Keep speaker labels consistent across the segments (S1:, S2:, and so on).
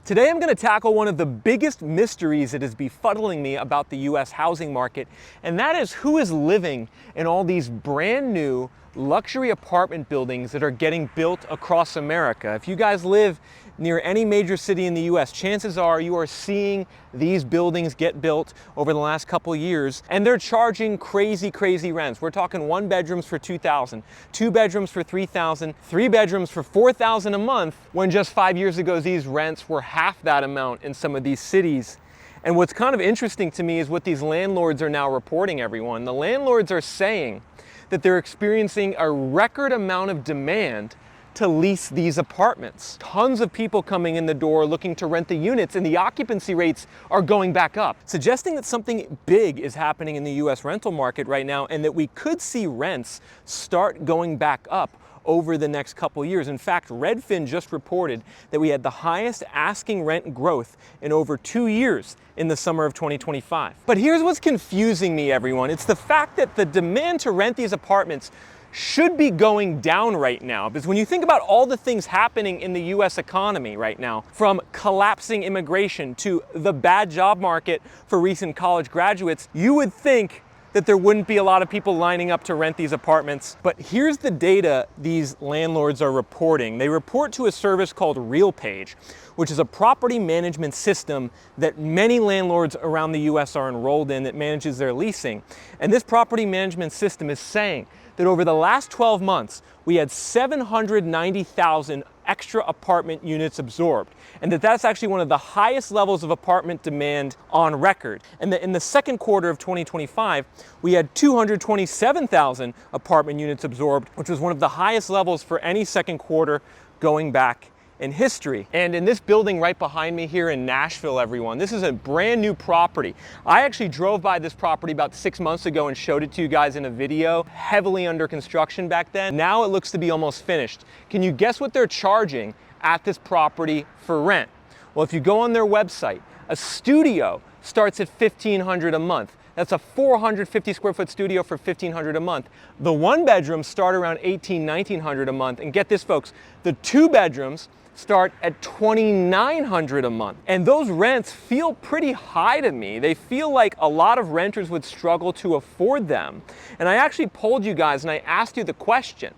S1: Today I'm going to tackle one of the biggest mysteries that is befuddling me about the US housing market, and that is who is living in all these brand new luxury apartment buildings that are getting built across America. If you guys live near any major city in the US, chances are you are seeing these buildings get built over the last couple years, and they're charging crazy rents. We're talking 1 bedrooms for $2,000, 2 bedrooms for $3,000, 3 bedrooms for $4,000 a month, when just 5 years ago these rents were half that amount in some of these cities. And what's kind of interesting to me is what these landlords are now reporting, everyone. The landlords are saying that they're experiencing a record amount of demand to lease these apartments. Tons of people coming in the door looking to rent the units, and the occupancy rates are going back up, suggesting that something big is happening in the US rental market right now, and that we could see rents start going back up over the next couple years. In fact, Redfin just reported that we had the highest asking rent growth in over 2 years in the summer of 2025. But here's what's confusing me, everyone. It's the fact that the demand to rent these apartments should be going down right now, because when you think about all the things happening in the US economy right now, from collapsing immigration to the bad job market for recent college graduates, you would think that there wouldn't be a lot of people lining up to rent these apartments. But here's the data these landlords are reporting. They report to a service called RealPage, which is a property management system that many landlords around the US are enrolled in that manages their leasing. And this property management system is saying that over the last 12 months, we had 790,000 extra apartment units absorbed, and that's actually one of the highest levels of apartment demand on record. And that in the second quarter of 2025, we had 227,000 apartment units absorbed, which was one of the highest levels for any second quarter going back in history. And in this building right behind me here in Nashville, everyone, this is a brand new property. I actually drove by this property about 6 months ago and showed it to you guys in a video, heavily under construction back then. Now it looks to be almost finished. Can you guess what they're charging at this property for rent? Well, if you go on their website, a studio starts at $1,500 a month. That's a 450 square foot studio for $1,500 a month. The 1 bedrooms start around $1,900 a month. And get this, folks, the 2 bedrooms start at $2,900 a month. And those rents feel pretty high to me. They feel like a lot of renters would struggle to afford them. And I actually polled you guys and I asked you the question,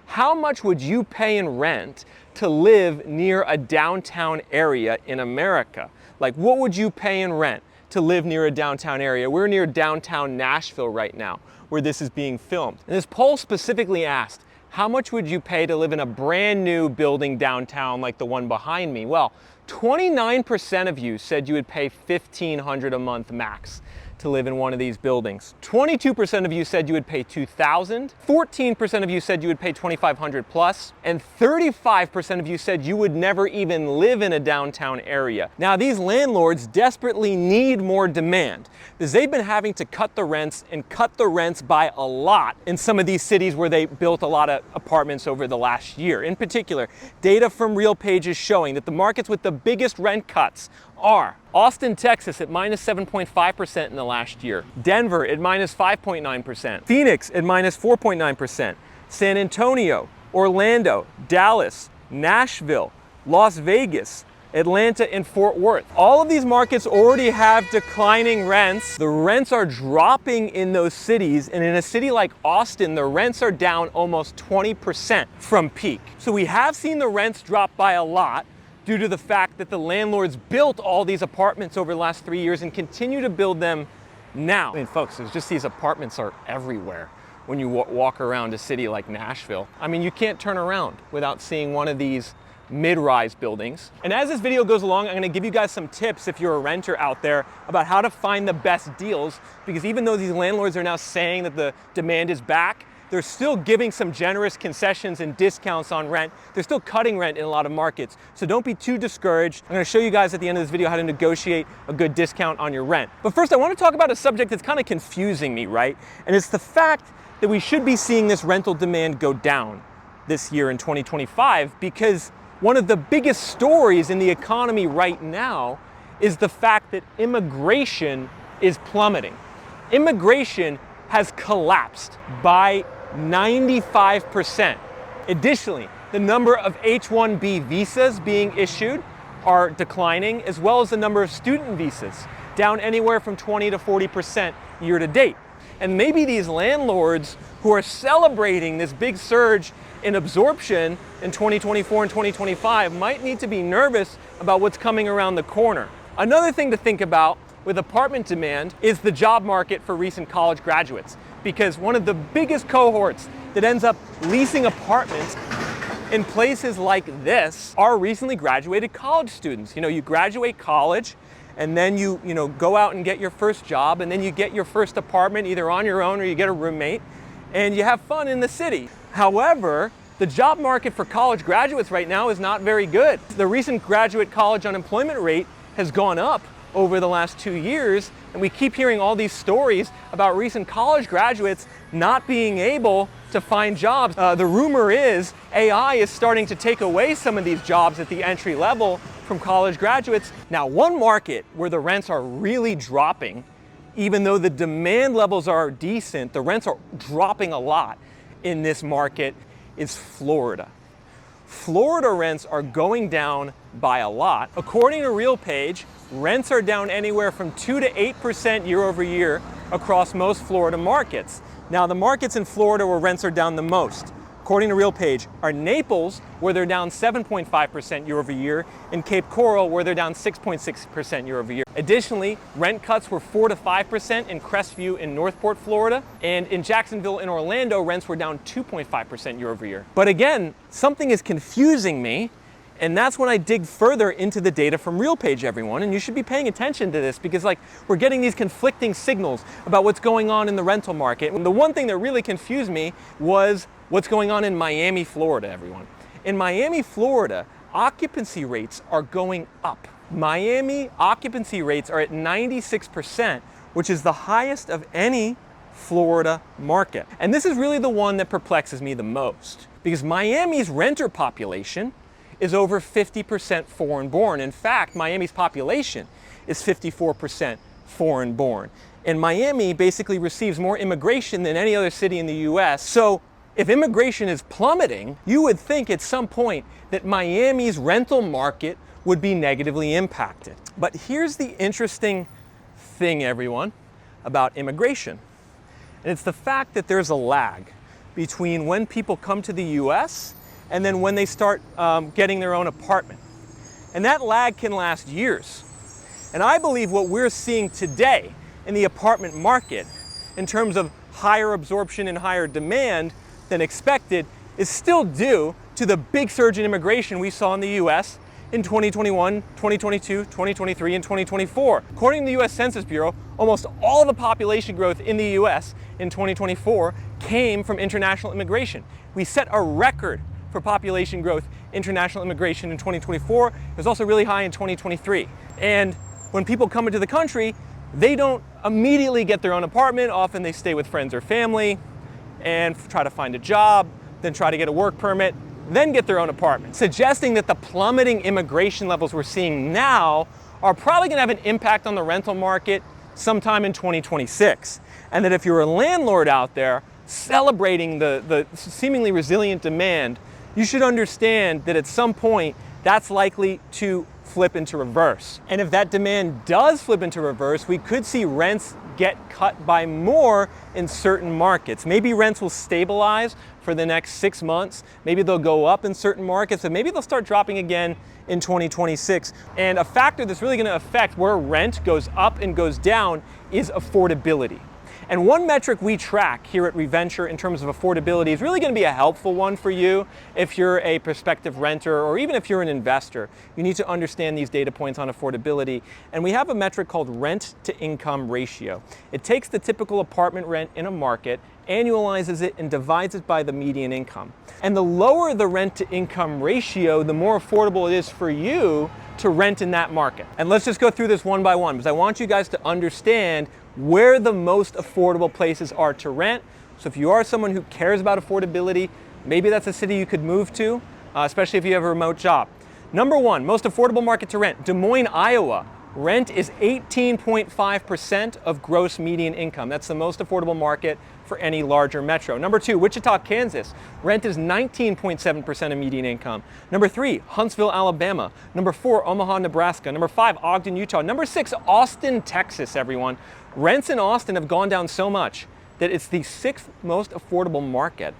S1: how much would you pay in rent to live near a downtown area in America? Like, what would you pay in rent to live near a downtown area? We're near downtown Nashville right now, where this is being filmed. And this poll specifically asked, how much would you pay to live in a brand new building downtown like the one behind me? Well, 29% of you said you would pay $1,500 a month max to live in one of these buildings. 22% of you said you would pay $2,000. 14% of you said you would pay $2,500 plus, and 35% of you said you would never even live in a downtown area. Now, these landlords desperately need more demand because they've been having to cut the rents and cut the rents by a lot in some of these cities where they built a lot of apartments over the last year. In particular, data from RealPage is showing that the markets with the biggest rent cuts are Austin, Texas at minus 7.5% in the last year, Denver at minus 5.9%, Phoenix at minus 4.9%, San Antonio, Orlando, Dallas, Nashville, Las Vegas, Atlanta, and Fort Worth. All of these markets already have declining rents. The rents are dropping in those cities, and in a city like Austin, the rents are down almost 20% from peak. So we have seen the rents drop by a lot due to the fact that the landlords built all these apartments over the last 3 years and continue to build them now. I mean, folks, it's just these apartments are everywhere when you walk around a city like Nashville. I mean, you can't turn around without seeing one of these mid-rise buildings. And as this video goes along, I'm gonna give you guys some tips if you're a renter out there about how to find the best deals, because even though these landlords are now saying that the demand is back, they're still giving some generous concessions and discounts on rent. They're still cutting rent in a lot of markets. So don't be too discouraged. I'm gonna show you guys at the end of this video how to negotiate a good discount on your rent. But first, I wanna talk about a subject that's kind of confusing me, right? And it's the fact that we should be seeing this rental demand go down this year in 2025, because one of the biggest stories in the economy right now is the fact that immigration is plummeting. Immigration has collapsed by 95%. Additionally, the number of H-1B visas being issued are declining, as well as the number of student visas, down anywhere from 20 to 40% year to date. And maybe these landlords who are celebrating this big surge in absorption in 2024 and 2025 might need to be nervous about what's coming around the corner. Another thing to think about with apartment demand is the job market for recent college graduates, because one of the biggest cohorts that ends up leasing apartments in places like this are recently graduated college students. You graduate college, and then you go out and get your first job, and then you get your first apartment either on your own or you get a roommate, and you have fun in the city. However, the job market for college graduates right now is not very good. The recent graduate college unemployment rate has gone up over the last 2 years, and we keep hearing all these stories about recent college graduates not being able to find jobs. The rumor is AI is starting to take away some of these jobs at the entry level from college graduates. Now, one market where the rents are really dropping, even though the demand levels are decent, the rents are dropping a lot in this market, is Florida. Florida rents are going down by a lot. According to RealPage, rents are down anywhere from 2 to 8% year over year across most Florida markets. Now, the markets in Florida where rents are down the most, according to RealPage, are Naples, where they're down 7.5% year over year, and Cape Coral, where they're down 6.6% year over year. Additionally, rent cuts were 4 to 5% in Crestview in Northport, Florida, and in Jacksonville and Orlando, rents were down 2.5% year over year. But again, something is confusing me, and that's when I dig further into the data from RealPage, everyone. And you should be paying attention to this because we're getting these conflicting signals about what's going on in the rental market. And the one thing that really confused me was what's going on in Miami, Florida, everyone. In Miami, Florida, occupancy rates are going up. Miami occupancy rates are at 96%, which is the highest of any Florida market. And this is really the one that perplexes me the most, because Miami's renter population is over 50% foreign born. In fact, Miami's population is 54% foreign born. And Miami basically receives more immigration than any other city in the US. So if immigration is plummeting, you would think at some point that Miami's rental market would be negatively impacted. But here's the interesting thing, everyone, about immigration. And it's the fact that there's a lag between when people come to the US and then when they start getting their own apartment. And that lag can last years. And I believe what we're seeing today in the apartment market in terms of higher absorption and higher demand than expected is still due to the big surge in immigration we saw in the US in 2021, 2022, 2023, and 2024. According to the US Census Bureau, almost all the population growth in the US in 2024 came from international immigration. We set a record for population growth, international immigration in 2024. It was also really high in 2023. And when people come into the country, they don't immediately get their own apartment. Often they stay with friends or family and try to find a job, then try to get a work permit, then get their own apartment, suggesting that the plummeting immigration levels we're seeing now are probably gonna have an impact on the rental market sometime in 2026. And that if you're a landlord out there celebrating the seemingly resilient demand, you should understand that at some point that's likely to flip into reverse. And if that demand does flip into reverse, we could see rents get cut by more in certain markets. Maybe rents will stabilize for the next 6 months. Maybe they'll go up in certain markets, and maybe they'll start dropping again in 2026. And a factor that's really gonna affect where rent goes up and goes down is affordability. And one metric we track here at ReVenture in terms of affordability is really going to be a helpful one for you if you're a prospective renter or even if you're an investor. You need to understand these data points on affordability. And we have a metric called rent to income ratio. It takes the typical apartment rent in a market, annualizes it, and divides it by the median income. And the lower the rent to income ratio, the more affordable it is for you to rent in that market. And let's just go through this one by one, because I want you guys to understand where the most affordable places are to rent. So if you are someone who cares about affordability, maybe that's a city you could move to, especially if you have a remote job. Number one, most affordable market to rent, Des Moines, Iowa, Rent is 18.5% of gross median income. That's the most affordable market for any larger metro. Number 2, Wichita, Kansas. Rent is 19.7% of median income. Number 3, Huntsville, Alabama. Number 4, Omaha, Nebraska. Number 5, Ogden, Utah. Number 6, Austin, Texas, everyone. Rents in Austin have gone down so much that it's the 6th most affordable market,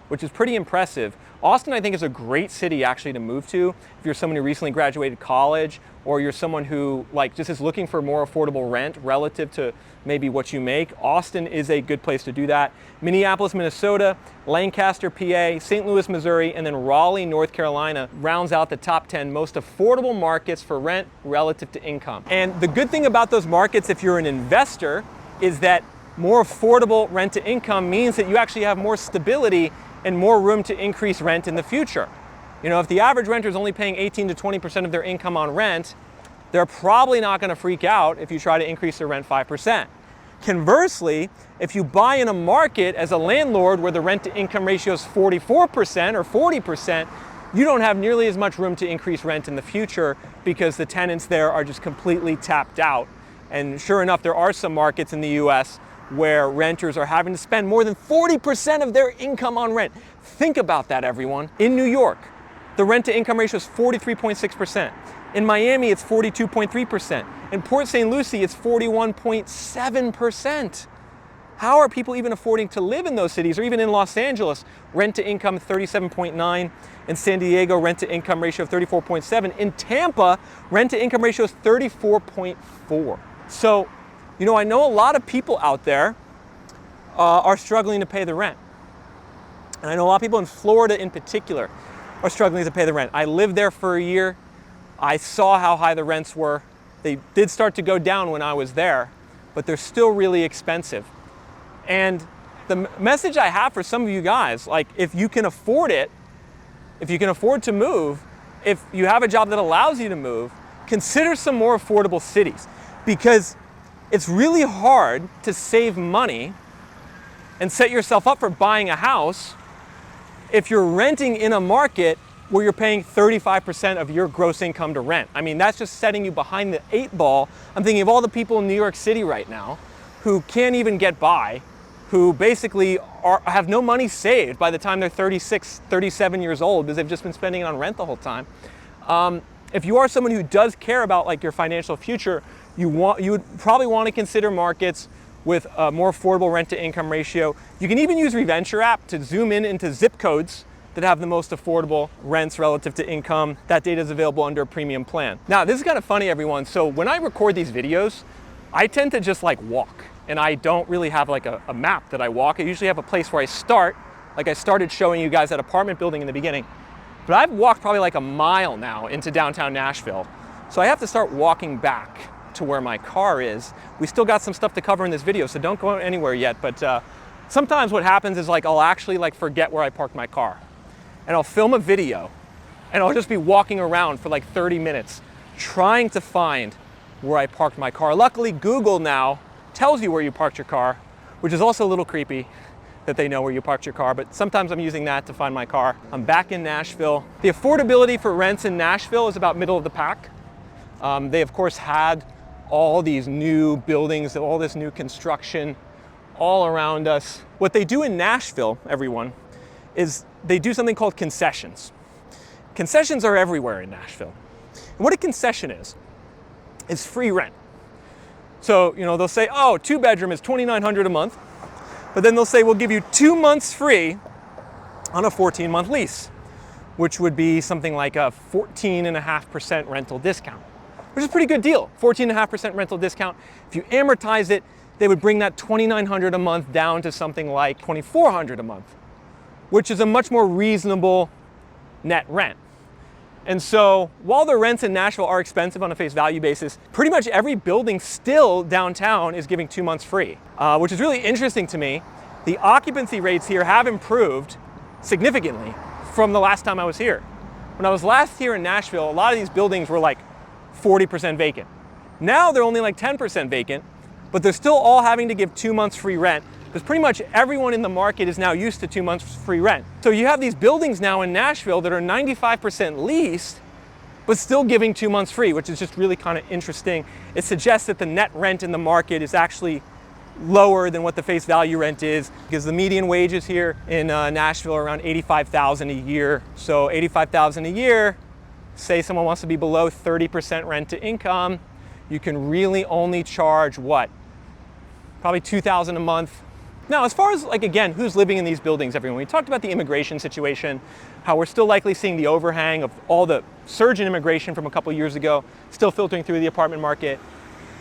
S1: which is pretty impressive. Austin, I think, is a great city actually to move to if you're someone who recently graduated college, or you're someone who just is looking for more affordable rent relative to maybe what you make. Austin is a good place to do that. Minneapolis, Minnesota, Lancaster, PA, St. Louis, Missouri, and then Raleigh, North Carolina rounds out the top 10 most affordable markets for rent relative to income. And the good thing about those markets, if you're an investor, is that more affordable rent to income means that you actually have more stability and more room to increase rent in the future. You know, if the average renter is only paying 18 to 20% of their income on rent, they're probably not going to freak out if you try to increase their rent 5%. Conversely, if you buy in a market as a landlord where the rent to income ratio is 44% or 40%, you don't have nearly as much room to increase rent in the future because the tenants there are just completely tapped out. And sure enough, there are some markets in the US where renters are having to spend more than 40% of their income on rent. Think about that, everyone. In New York, the rent to income ratio is 43.6%. In Miami, it's 42.3%. In Port St. Lucie, it's 41.7%. How are people even affording to live in those cities? Or even in Los Angeles, rent to income 37.9. In San Diego, rent to income ratio of 34.7. In Tampa, rent to income ratio is 34.4. So, you know, I know a lot of people out there are struggling to pay the rent. And I know a lot of people in Florida in particular are struggling to pay the rent. I lived there for a year. I saw how high the rents were. They did start to go down when I was there, but they're still really expensive. And the message I have for some of you guys, like if you can afford it, if you can afford to move, if you have a job that allows you to move, consider some more affordable cities, because it's really hard to save money and set yourself up for buying a house if you're renting in a market where you're paying 35% of your gross income to rent. I mean, that's just setting you behind the 8 ball. I'm thinking of all the people in New York City right now who can't even get by, who basically have no money saved by the time they're 36, 37 years old because they've just been spending it on rent the whole time. If you are someone who does care about your financial future, you would probably want to consider markets with a more affordable rent to income ratio. You can even use ReVenture app to zoom in into zip codes that have the most affordable rents relative to income. That data is available under a premium plan. Now, this is kind of funny, everyone. So when I record these videos, I tend to just walk, and I don't really have a map that I walk. I usually have a place where I start, like I started showing you guys that apartment building in the beginning. But I've walked probably a mile now into downtown Nashville. So I have to start walking back to where my car is. We still got some stuff to cover in this video, so don't go anywhere yet. But sometimes what happens is I'll actually forget where I parked my car. And I'll film a video, and I'll just be walking around for 30 minutes trying to find where I parked my car. Luckily, Google now tells you where you parked your car, which is also a little creepy that they know where you parked your car, but sometimes I'm using that to find my car. I'm back in Nashville. The affordability for rents in Nashville is about middle of the pack. They, of course, had all these new buildings, all this new construction all around us. What they do in Nashville, everyone, is they do something called concessions. Concessions are everywhere in Nashville. And what a concession is free rent. So, they'll say, oh, 2-bedroom is $2,900 a month, but then they'll say, we'll give you 2 months free on a 14-month lease, which would be something like a 14.5% rental discount, which is a pretty good deal. 14.5% rental discount. If you amortize it, they would bring that $2,900 a month down to something like $2,400 a month, which is a much more reasonable net rent. And so while the rents in Nashville are expensive on a face value basis, pretty much every building still downtown is giving 2 months free, which is really interesting to me. The occupancy rates here have improved significantly from the last time I was here. When I was last here in Nashville, a lot of these buildings were 40% vacant. Now they're only 10% vacant, but they're still all having to give 2 months free rent, because pretty much everyone in the market is now used to 2 months free rent. So you have these buildings now in Nashville that are 95% leased, but still giving 2 months free, which is just really kind of interesting. It suggests that the net rent in the market is actually lower than what the face value rent is, because the median wages here in Nashville are around $85,000 a year. So $85,000 a year, say someone wants to be below 30% rent to income, you can really only charge what? Probably $2,000 a month. Now, as far as, like, again, who's living in these buildings, everyone, we talked about the immigration situation, how we're still likely seeing the overhang of all the surge in immigration from a couple years ago still filtering through the apartment market.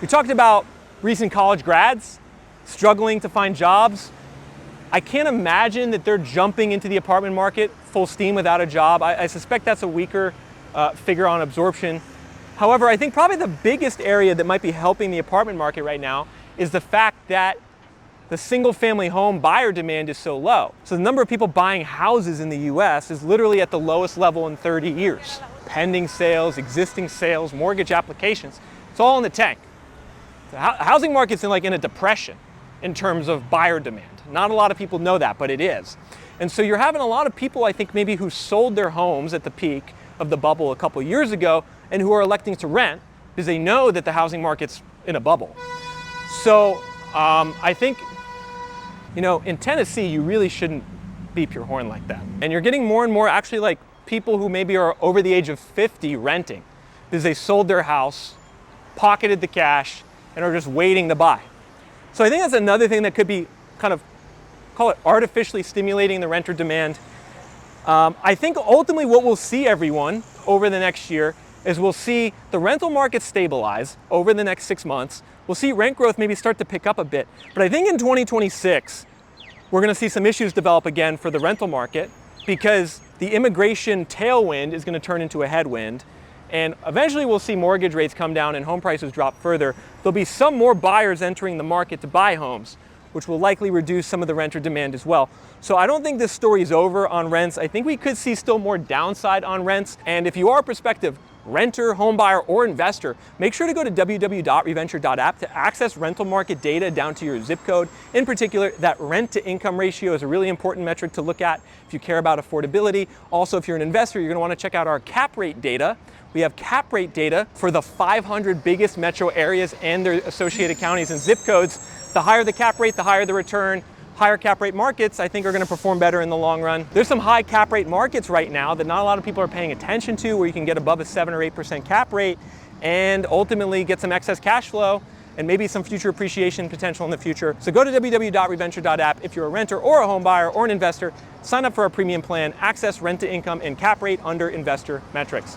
S1: We talked about recent college grads struggling to find jobs. I can't imagine that they're jumping into the apartment market full steam without a job. I suspect that's a weaker figure on absorption. However, I think probably the biggest area that might be helping the apartment market right now is the fact that the single-family home buyer demand is so low. So the number of people buying houses in the US is literally at the lowest level in 30 years. Pending sales, existing sales, mortgage applications, it's all in the tank. The housing market's in a depression in terms of buyer demand. Not a lot of people know that, but it is. And so you're having a lot of people, I think, maybe who sold their homes at the peak of the bubble a couple years ago and who are electing to rent because they know that the housing market's in a bubble. So I think, in Tennessee, you really shouldn't beep your horn like that. And you're getting more and more actually like people who maybe are over the age of 50 renting because they sold their house, pocketed the cash, and are just waiting to buy. So I think that's another thing that could be kind of, call it artificially stimulating the renter demand. I think ultimately what we'll see, everyone, over the next year is we'll see the rental market stabilize over the next 6 months. We'll see rent growth maybe start to pick up a bit. But I think in 2026, we're going to see some issues develop again for the rental market because the immigration tailwind is going to turn into a headwind. And eventually we'll see mortgage rates come down and home prices drop further. There'll be some more buyers entering the market to buy homes, which will likely reduce some of the renter demand as well. So I don't think this story is over on rents. I think we could see still more downside on rents. And if you are a prospective renter, home buyer, or investor, make sure to go to www.reventure.app to access rental market data down to your zip code. In particular, that rent to income ratio is a really important metric to look at if you care about affordability. Also, if you're an investor, you're going to want to check out our cap rate data. We have cap rate data for the 500 biggest metro areas and their associated counties and zip codes. The higher the cap rate, the higher the return. Higher cap rate markets, I think, are going to perform better in the long run. There's some high cap rate markets right now that not a lot of people are paying attention to, where you can get above a 7 or 8% cap rate and ultimately get some excess cash flow and maybe some future appreciation potential in the future. So go to www.reventure.app if you're a renter or a home buyer or an investor, sign up for our premium plan, access rent to income and cap rate under investor metrics.